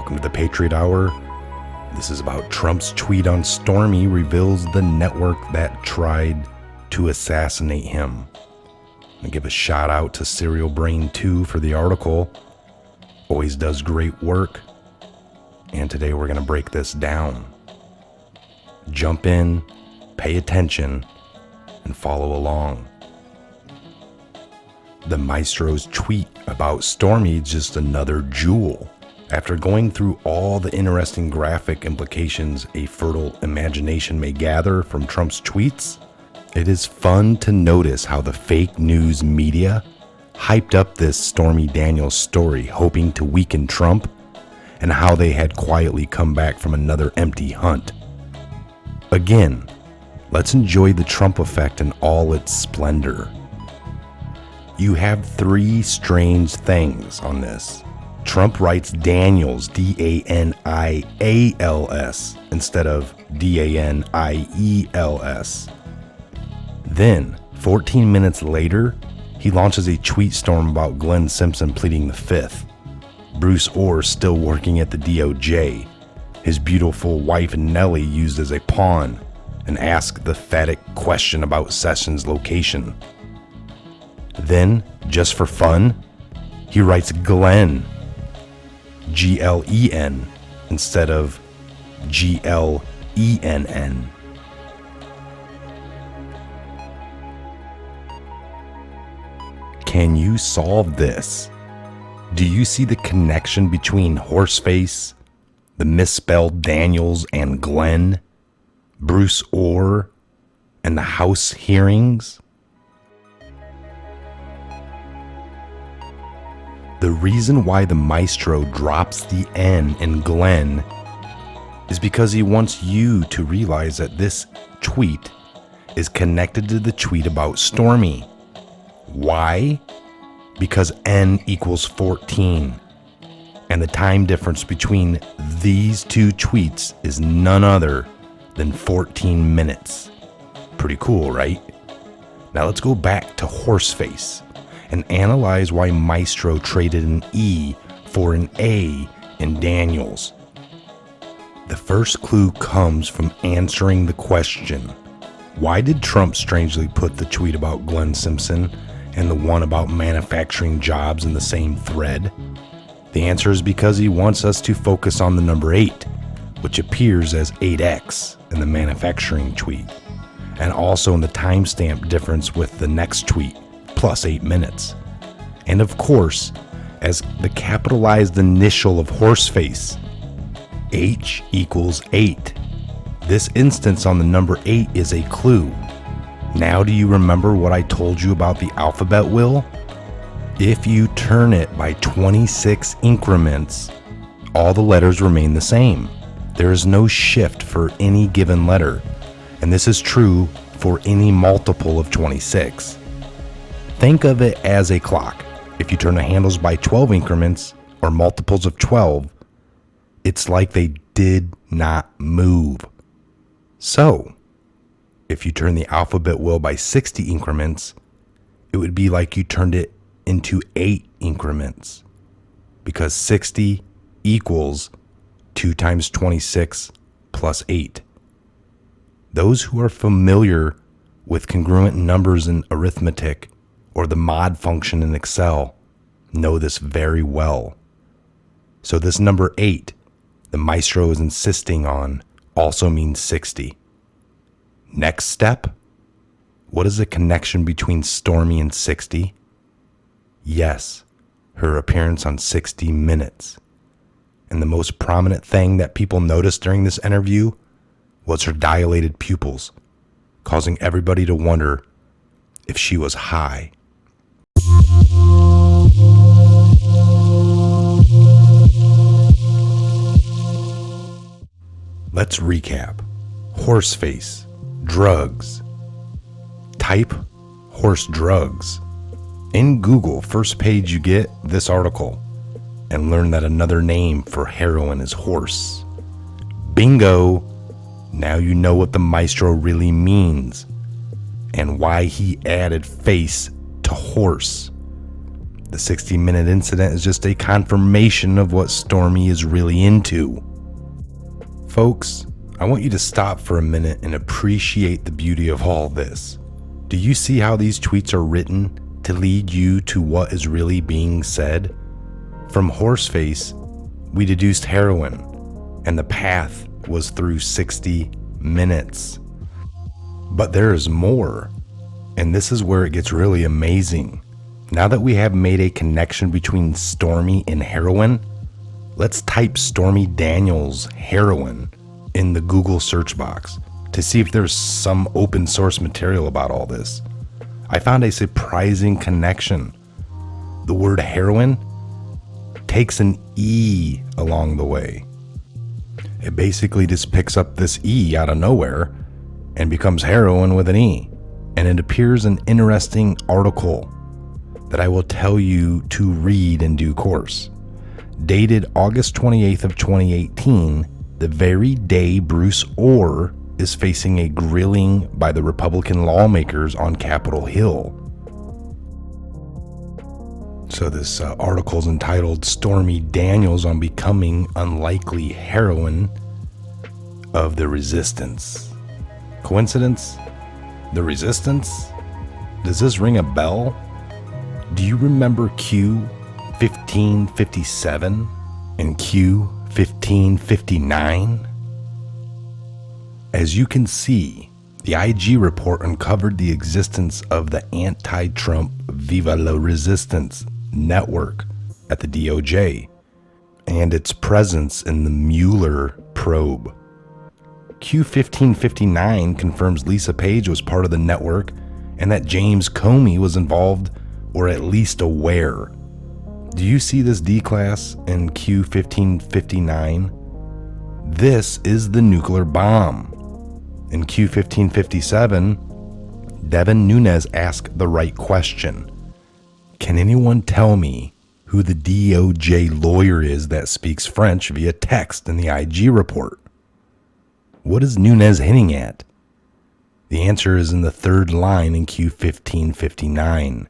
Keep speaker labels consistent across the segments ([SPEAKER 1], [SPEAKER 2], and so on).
[SPEAKER 1] Welcome to the Patriot Hour. This is about Trump's tweet on Stormy reveals the network that tried to assassinate him. I give a shout out to Serial Brain 2 for the article. Always does great work. And today we're going to break this down. Jump in, pay attention, and follow along. The Maestro's tweet about Stormy is just another jewel. After going through all the interesting graphic implications a fertile imagination may gather from Trump's tweets, it is fun to notice how the fake news media hyped up this Stormy Daniels story hoping to weaken Trump, and how they had quietly come back from another empty hunt. Again, let's enjoy the Trump effect in all its splendor. You have three strange things on this. Trump writes Daniels, D-A-N-I-A-L-S, instead of D-A-N-I-E-L-S. Then, 14 minutes later, he launches a tweet storm about Glenn Simpson pleading the fifth. Bruce Orr still working at the DOJ. His beautiful wife Nellie used as a pawn, and asked the emphatic question about Sessions' location. Then, just for fun, he writes Glenn, G-L-E-N, instead of G-L-E-N-N. Can you solve this? Do you see the connection between Horseface, the misspelled Daniels and Glenn, Bruce Orr, and the House hearings? The reason why the Maestro drops the N in Glenn is because he wants you to realize that this tweet is connected to the tweet about Stormy. Why? Because N equals 14, and the time difference between these two tweets is none other than 14 minutes. Pretty cool, right? Now let's go back to Horseface and analyze why Maestro traded an E for an A in Daniels. The first clue comes from answering the question, why did Trump strangely put the tweet about Glenn Simpson and the one about manufacturing jobs in the same thread? The answer is because he wants us to focus on the number 8, which appears as 8x in the manufacturing tweet, and also in the timestamp difference with the next tweet, plus 8 minutes. And of course, as the capitalized initial of Horseface, H equals 8. This instance on the number 8 is a clue. Now do you remember what I told you about the alphabet wheel? If you turn it by 26 increments, all the letters remain the same. There is no shift for any given letter, and this is true for any multiple of 26. Think of it as a clock. If you turn the handles by 12 increments, or multiples of 12, it's like they did not move. So, if you turn the alphabet wheel by 60 increments, it would be like you turned it into 8 increments, because 60 equals 2 times 26 plus 8. Those who are familiar with congruent numbers in arithmetic or the mod function in Excel know this very well. So this number 8, the Maestro is insisting on, also means 60. Next step, what is the connection between Stormy and 60? Yes, her appearance on 60 Minutes. And the most prominent thing that people noticed during this interview was her dilated pupils, causing everybody to wonder if she was high. Let's recap. Horseface. Drugs. Type horse drugs. In Google, first page you get this article, and learn that another name for heroin is horse. Bingo! Now you know what the Maestro really means and why he added face to horse. The 60-minute incident is just a confirmation of what Stormy is really into. Folks, I want you to stop for a minute and appreciate the beauty of all this. Do you see how these tweets are written to lead you to what is really being said? From Horseface, we deduced heroin, and the path was through 60 minutes. But there is more, and this is where it gets really amazing. Now that we have made a connection between Stormy and heroin, let's type Stormy Daniels heroin in the Google search box to see if there's some open source material about all this. I found a surprising connection. The word heroin takes an E along the way. It basically just picks up this E out of nowhere and becomes heroin with an E. And it appears an interesting article that I will tell you to read in due course. Dated August 28th of 2018, the very day Bruce Orr is facing a grilling by the Republican lawmakers on Capitol Hill. So this article is entitled Stormy Daniels on Becoming Unlikely Heroine of the Resistance. Coincidence? The Resistance? Does this ring a bell? Do you remember Q 1557 and Q 1559? As you can see, the IG report uncovered the existence of the anti-Trump Viva la Resistance network at the DOJ and its presence in the Mueller probe. Q 1559 confirms Lisa Page was part of the network and that James Comey was involved or at least aware. Do you see this D-class in Q 1559? This is the nuclear bomb. In Q 1557, Devin Nunes asked the right question. Can anyone tell me who the DOJ lawyer is that speaks French via text in the IG report? What is Nunes hinting at? The answer is in the third line in Q 1559.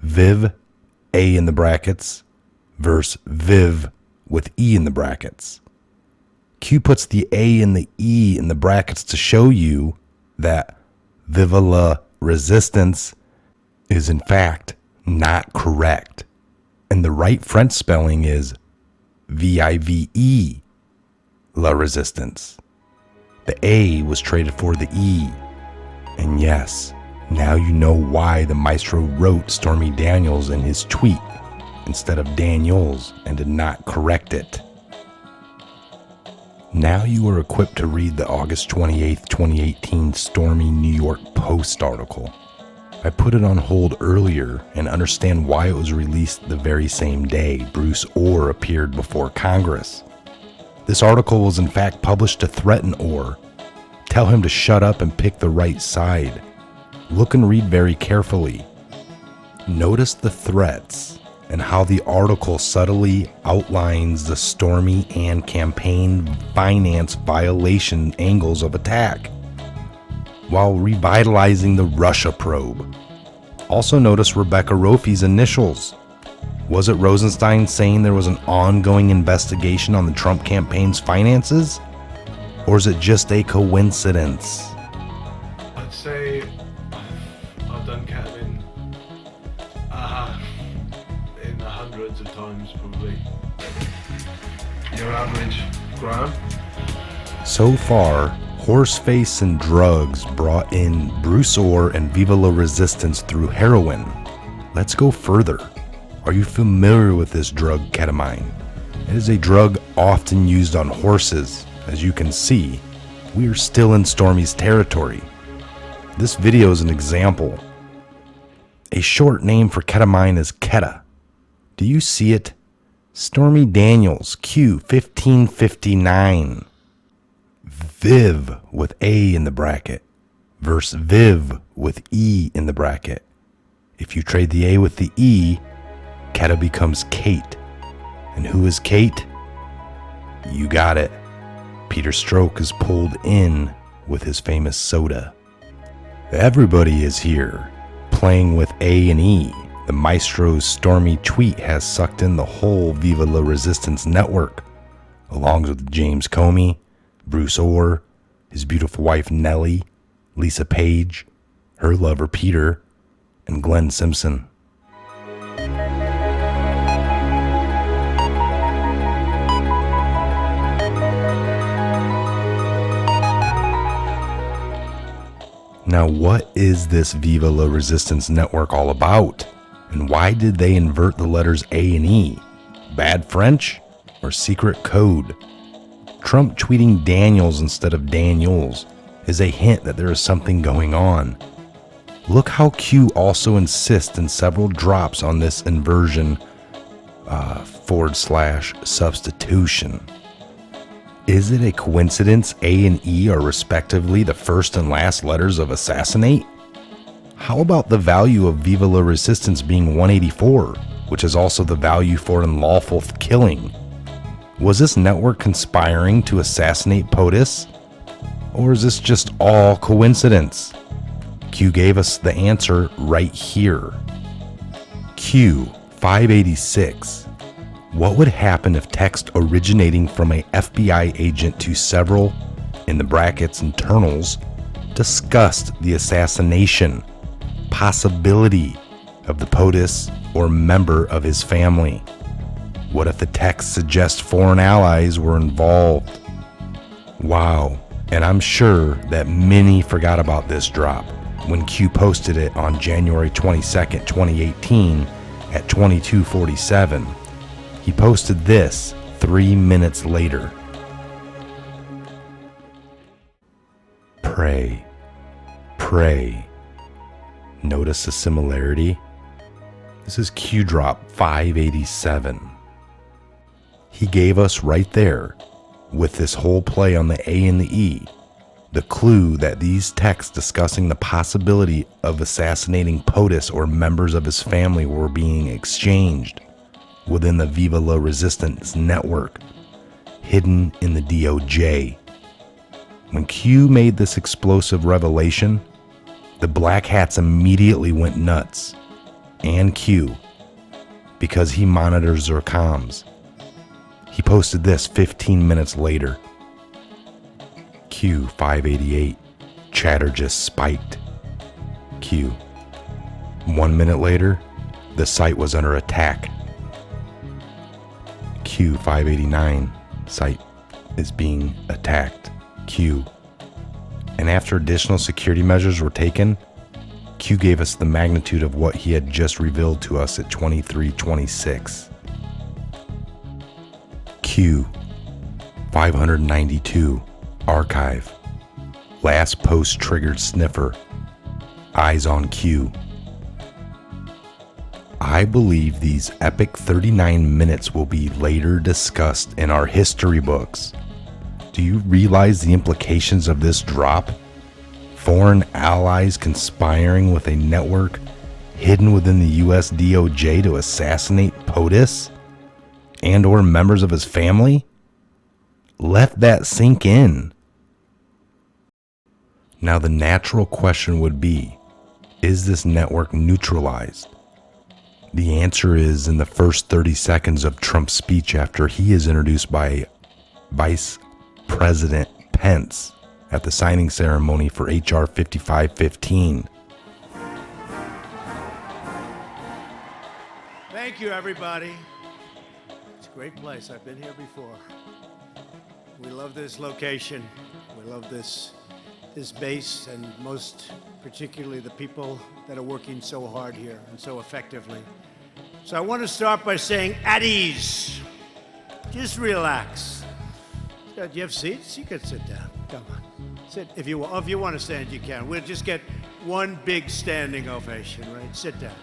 [SPEAKER 1] Viv, A in the brackets, verse Viv with E in the brackets. Q puts the A and the E in the brackets to show you that Viva la Resistance is in fact not correct. And the right French spelling is V-I-V-E, La Resistance. The A was traded for the E. And yes, now you know why the maestro wrote Stormy Daniels in his tweet instead of Daniels and did not correct it. Now you are equipped to read the August 28th, 2018 Stormy New York Post article. I put it on hold earlier and understand why it was released the very same day Bruce Orr appeared before Congress. This article was in fact published to threaten Orr. Tell him to shut up and pick the right side. Look and read very carefully. Notice the threats and how the article subtly outlines the Stormy and campaign finance violation angles of attack, while revitalizing the Russia probe. Also notice Rebecca Rofi's initials. Was it Rosenstein saying there was an ongoing investigation on the Trump campaign's finances? Or is it just a coincidence?
[SPEAKER 2] I'd say I've done ketamine in the hundreds of times, probably. Your average gram?
[SPEAKER 1] So far, Horseface and drugs brought in Bruce Orr and Viva la Resistance through heroin. Let's go further. Are you familiar with this drug, ketamine? It is a drug often used on horses. As you can see, we are still in Stormy's territory. This video is an example. A short name for ketamine is Keta. Do you see it? Stormy Daniels, Q 1559. Viv with A in the bracket versus Viv with E in the bracket. If you trade the A with the E, Keta becomes Kate. And who is Kate? You got it. Peter Strzok is pulled in with his famous soda. Everybody is here, playing with A and E, The Maestro's Stormy tweet has sucked in the whole Viva la Resistance network, along with James Comey, Bruce Orr, his beautiful wife Nellie, Lisa Page, her lover Peter, and Glenn Simpson. Now, what is this Viva la Resistance network all about? And why did they invert the letters A and E? Bad French or secret code? Trump tweeting Daniels instead of Daniels is a hint that there is something going on. Look how Q also insists in several drops on this inversion / substitution. Is it a coincidence A and E are respectively the first and last letters of assassinate? How about the value of Viva la Resistance being 184, which is also the value for unlawful killing? Was this network conspiring to assassinate POTUS? Or is this just all coincidence? Q gave us the answer right here. Q 586. What would happen if text originating from a FBI agent to several, in the brackets internals, discussed the assassination possibility of the POTUS or member of his family? What if the text suggests foreign allies were involved? Wow, and I'm sure that many forgot about this drop when Q posted it on January 22nd, 2018 at 22:47. He posted this 3 minutes later. Pray, pray. Notice the similarity? This is Q drop 587. He gave us right there, with this whole play on the A and the E, the clue that these texts discussing the possibility of assassinating POTUS or members of his family were being exchanged within the Viva la Resistance network, hidden in the DOJ. When Q made this explosive revelation, the Black Hats immediately went nuts, and Q, because he monitors their comms. He posted this 15 minutes later. Q 588, chatter just spiked. Q. 1 minute later, the site was under attack. Q 589, site is being attacked. Q. And after additional security measures were taken, Q gave us the magnitude of what he had just revealed to us at 23:26. Q 592, archive. Last post triggered sniffer. Eyes on Q. I believe these epic 39 minutes will be later discussed in our history books. Do you realize the implications of this drop? Foreign allies conspiring with a network hidden within the US DOJ to assassinate POTUS and or members of his family? Let that sink in. Now the natural question would be, is this network neutralized? The answer is in the first 30 seconds of Trump's speech after he is introduced by Vice President Pence at the signing ceremony for H.R. 5515.
[SPEAKER 3] Thank you, everybody. It's a great place. I've been here before. We love this location. We love this base, and most particularly the people that are working so hard here and so effectively. So I want to start by saying, at ease. Just relax. Do you have seats? You can sit down. Come on. Sit. If you want to stand, you can. We'll just get one big standing ovation, right? Sit down.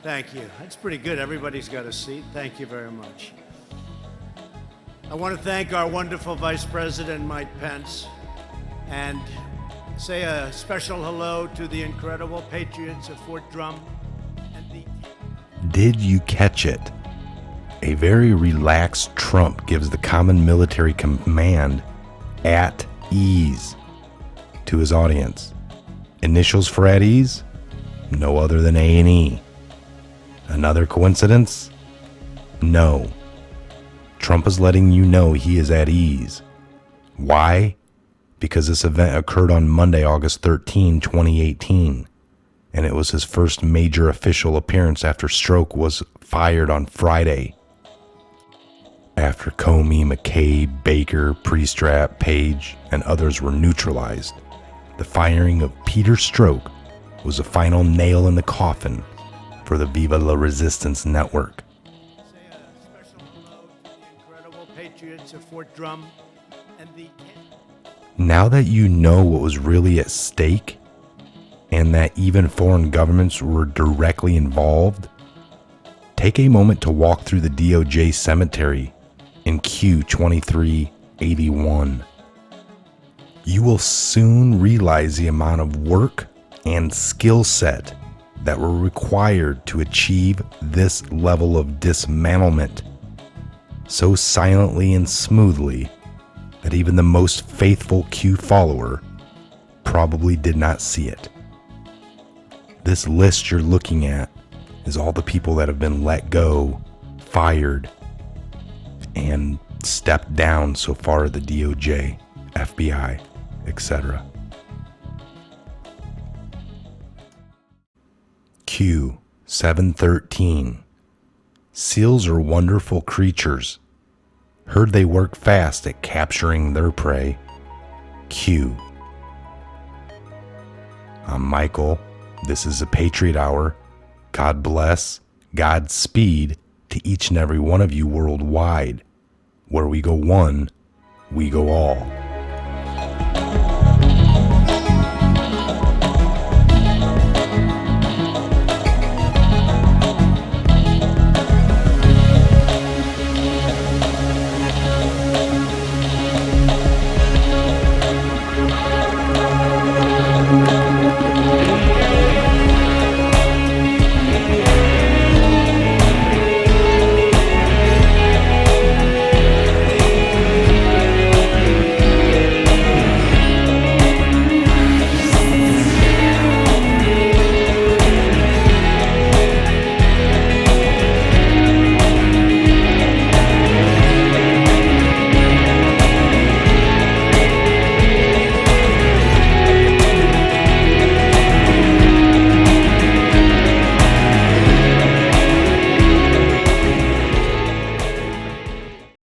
[SPEAKER 3] Thank you. That's pretty good. Everybody's got a seat. Thank you very much. I want to thank our wonderful Vice President, Mike Pence, and say a special hello to the incredible Patriots of Fort Drum.
[SPEAKER 1] Did you catch it? A very relaxed Trump gives the common military command, at ease, to his audience. Initials for at ease? No other than A&E. Another coincidence? No. Trump is letting you know he is at ease. Why? Because this event occurred on Monday, August 13, 2018, and it was his first major official appearance after Strzok was fired on Friday. After Comey, McCabe, Baker, Priestrat, Page, and others were neutralized, the firing of Peter Strzok was the final nail in the coffin for the Viva la Resistance network.
[SPEAKER 3] Say a special hello to the incredible Patriots of Fort Drum and the...
[SPEAKER 1] Now that you know what was really at stake, and that even foreign governments were directly involved, take a moment to walk through the DOJ cemetery in Q2381. You will soon realize the amount of work and skill set that were required to achieve this level of dismantlement so silently and smoothly that even the most faithful Q follower probably did not see it. This list you're looking at is all the people that have been let go, fired, and stepped down so far at the DOJ, FBI, etc. Q 713. Seals are wonderful creatures. Heard they work fast at capturing their prey. Q. I'm Michael. This is the Patriot Hour. God bless, Godspeed to each and every one of you worldwide. Where we go one, we go all.